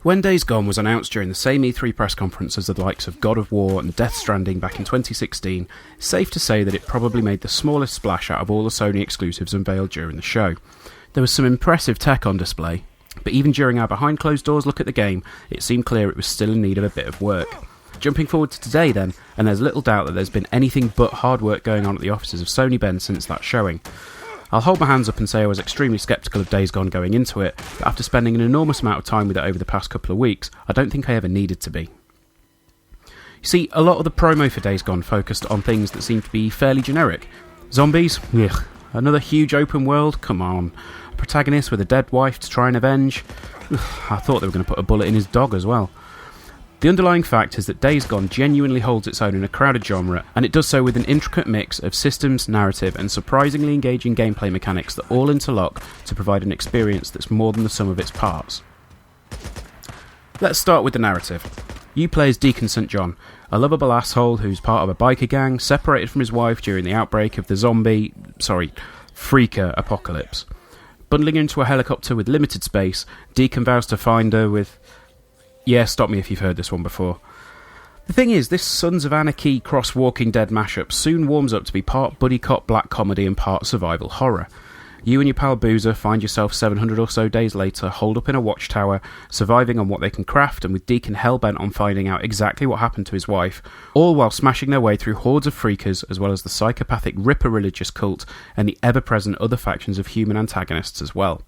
When Days Gone was announced during the same E3 press conference as the likes of God of War and Death Stranding back in 2016, it's safe to say that it probably made the smallest splash out of all the Sony exclusives unveiled during the show. There was some impressive tech on display, but even during our behind closed doors look at the game, it seemed clear it was still in need of a bit of work. Jumping forward to today then, and there's little doubt that there's been anything but hard work going on at the offices of Sony Ben since that showing. I'll hold my hands up and say I was extremely sceptical of Days Gone going into it, but after spending an enormous amount of time with it over the past couple of weeks, I don't think I ever needed to be. You see, a lot of the promo for Days Gone focused on things that seemed to be fairly generic. Zombies? Ugh. Another huge open world? Come on. A protagonist with a dead wife to try and avenge? Ugh. I thought they were going to put a bullet in his dog as well. The underlying fact is that Days Gone genuinely holds its own in a crowded genre, and it does so with an intricate mix of systems, narrative, and surprisingly engaging gameplay mechanics that all interlock to provide an experience that's more than the sum of its parts. Let's start with the narrative. You play as Deacon St. John, a lovable asshole who's part of a biker gang, separated from his wife during the outbreak of the freaker apocalypse. Bundling into a helicopter with limited space, Deacon vows to find her with... Yeah, stop me if you've heard this one before. The thing is, this Sons of Anarchy cross Walking Dead mashup soon warms up to be part buddy cop black comedy and part survival horror. You and your pal Boozer find yourself 700 or so days later holed up in a watchtower, surviving on what they can craft, and with Deacon hellbent on finding out exactly what happened to his wife, all while smashing their way through hordes of freakers as well as the psychopathic Ripper religious cult and the ever-present other factions of human antagonists as well.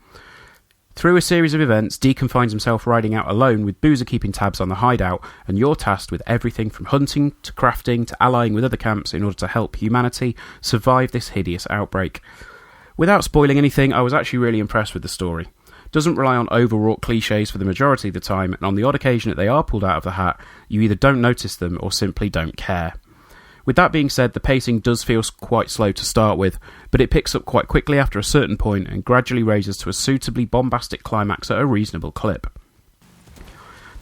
Through a series of events, Deacon finds himself riding out alone with Boozer keeping tabs on the hideout, and you're tasked with everything from hunting to crafting to allying with other camps in order to help humanity survive this hideous outbreak. Without spoiling anything, I was actually really impressed with the story. It doesn't rely on overwrought cliches for the majority of the time, and on the odd occasion that they are pulled out of the hat, you either don't notice them or simply don't care. With that being said, the pacing does feel quite slow to start with, but it picks up quite quickly after a certain point and gradually raises to a suitably bombastic climax at a reasonable clip.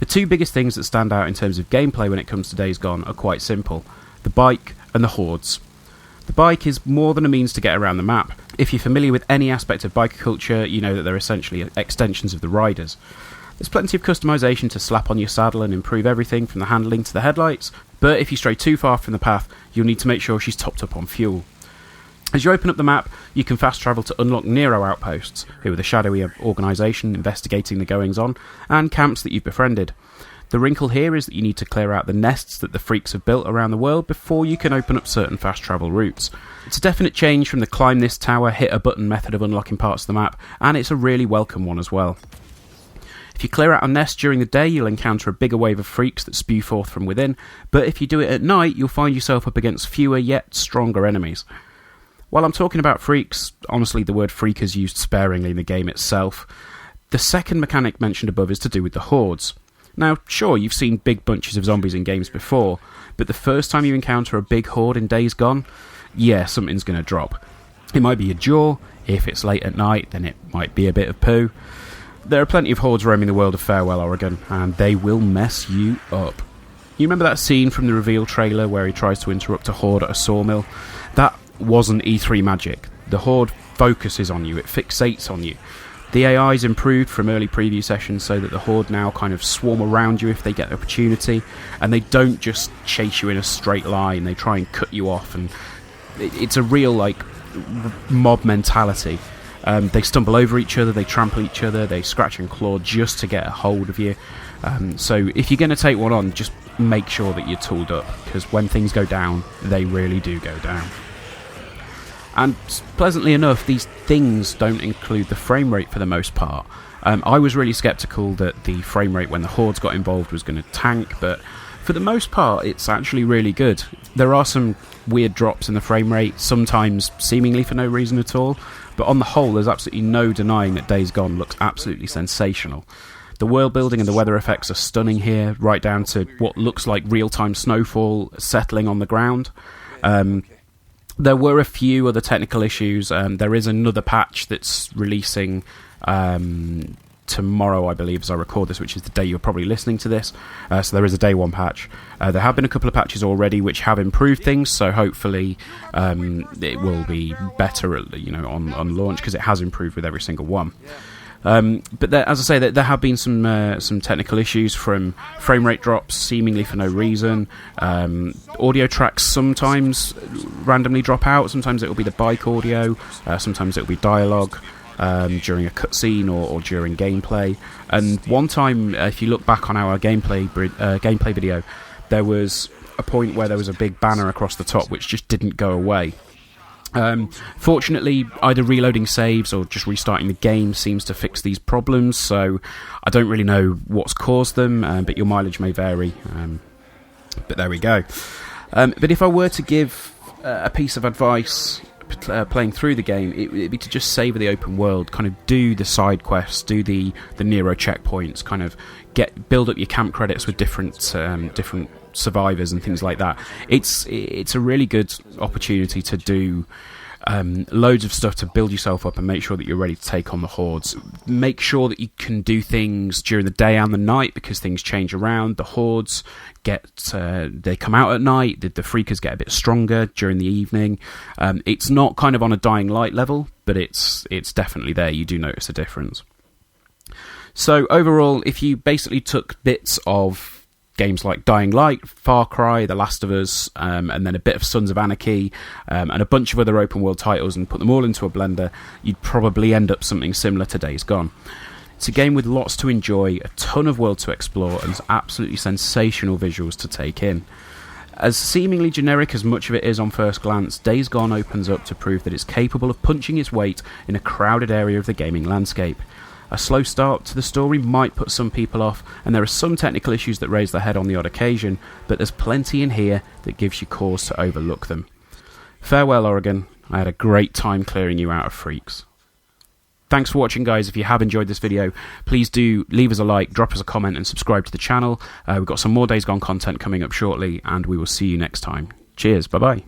The two biggest things that stand out in terms of gameplay when it comes to Days Gone are quite simple: the bike and the hordes. The bike is more than a means to get around the map. If you're familiar with any aspect of biker culture, you know that they're essentially extensions of the riders. There's plenty of customization to slap on your saddle and improve everything from the handling to the headlights, but if you stray too far from the path, you'll need to make sure she's topped up on fuel. As you open up the map, you can fast travel to unlock Nero outposts, who are the shadowy organisation investigating the goings-on, and camps that you've befriended. The wrinkle here is that you need to clear out the nests that the freaks have built around the world before you can open up certain fast travel routes. It's a definite change from the climb this tower, hit a button method of unlocking parts of the map, and it's a really welcome one as well. If you clear out a nest during the day, you'll encounter a bigger wave of freaks that spew forth from within, but if you do it at night, you'll find yourself up against fewer yet stronger enemies. While I'm talking about freaks, honestly the word freak is used sparingly in the game itself. The second mechanic mentioned above is to do with the hordes. Now, sure, you've seen big bunches of zombies in games before, but the first time you encounter a big horde in Days Gone, yeah, something's going to drop. It might be a jaw, if it's late at night, then it might be a bit of poo. There are plenty of hordes roaming the world of Farewell, Oregon, and they will mess you up. You remember that scene from the reveal trailer where he tries to interrupt a horde at a sawmill? That wasn't E3 magic. The horde focuses on you, it fixates on you. The AI's improved from early preview sessions so that the horde now kind of swarm around you if they get the opportunity, and they don't just chase you in a straight line, they try and cut you off, and it's a real, mob mentality. They stumble over each other, they trample each other, they scratch and claw just to get a hold of you. So if you're going to take one on, just make sure that you're tooled up, because when things go down, they really do go down. And pleasantly enough, these things don't include the frame rate for the most part. I was really sceptical that the frame rate when the hordes got involved was going to tank, but for the most part, it's actually really good. There are some weird drops in the frame rate, sometimes seemingly for no reason at all, but on the whole, there's absolutely no denying that Days Gone looks absolutely sensational. The world building and the weather effects are stunning here, right down to what looks like real-time snowfall settling on the ground. There were a few other technical issues. There is another patch that's releasing tomorrow, I believe, as I record this, which is the day you're probably listening to this. So there is a day one patch. There have been a couple of patches already which have improved things, so hopefully it will be better on launch, because it has improved with every single one. But as I say, there have been some technical issues, from frame rate drops seemingly for no reason. Audio tracks sometimes randomly drop out. Sometimes it will be the bike audio. Sometimes it will be dialogue during a cutscene or during gameplay. And one time, if you look back on our gameplay video, there was a point where there was a big banner across the top which just didn't go away. Fortunately, either reloading saves or just restarting the game seems to fix these problems, so I don't really know what's caused them, but your mileage may vary. But there we go. But if I were to give a piece of advice playing through the game, it'd be to just savour the open world, kind of do the side quests, do the Nero checkpoints, kind of build up your camp credits with different survivors and things like that. It's a really good opportunity to do loads of stuff to build yourself up and make sure that you're ready to take on the hordes. Make sure that you can do things during the day and the night, because things change around. The hordes they come out at night. The freakers get a bit stronger during the evening. It's not kind of on a Dying Light level, but it's definitely there. You do notice a difference. So overall, if you basically took bits of games like Dying Light, Far Cry, The Last of Us, and then a bit of Sons of Anarchy, and a bunch of other open world titles, and put them all into a blender, you'd probably end up something similar to Days Gone. It's a game with lots to enjoy, a ton of world to explore, and absolutely sensational visuals to take in. As seemingly generic as much of it is on first glance, Days Gone opens up to prove that it's capable of punching its weight in a crowded area of the gaming landscape. A slow start to the story might put some people off, and there are some technical issues that raise their head on the odd occasion, but there's plenty in here that gives you cause to overlook them. Farewell, Oregon. I had a great time clearing you out of freaks. Thanks for watching, guys. If you have enjoyed this video, please do leave us a like, drop us a comment, and subscribe to the channel. We've got some more Days Gone content coming up shortly, and we will see you next time. Cheers. Bye-bye.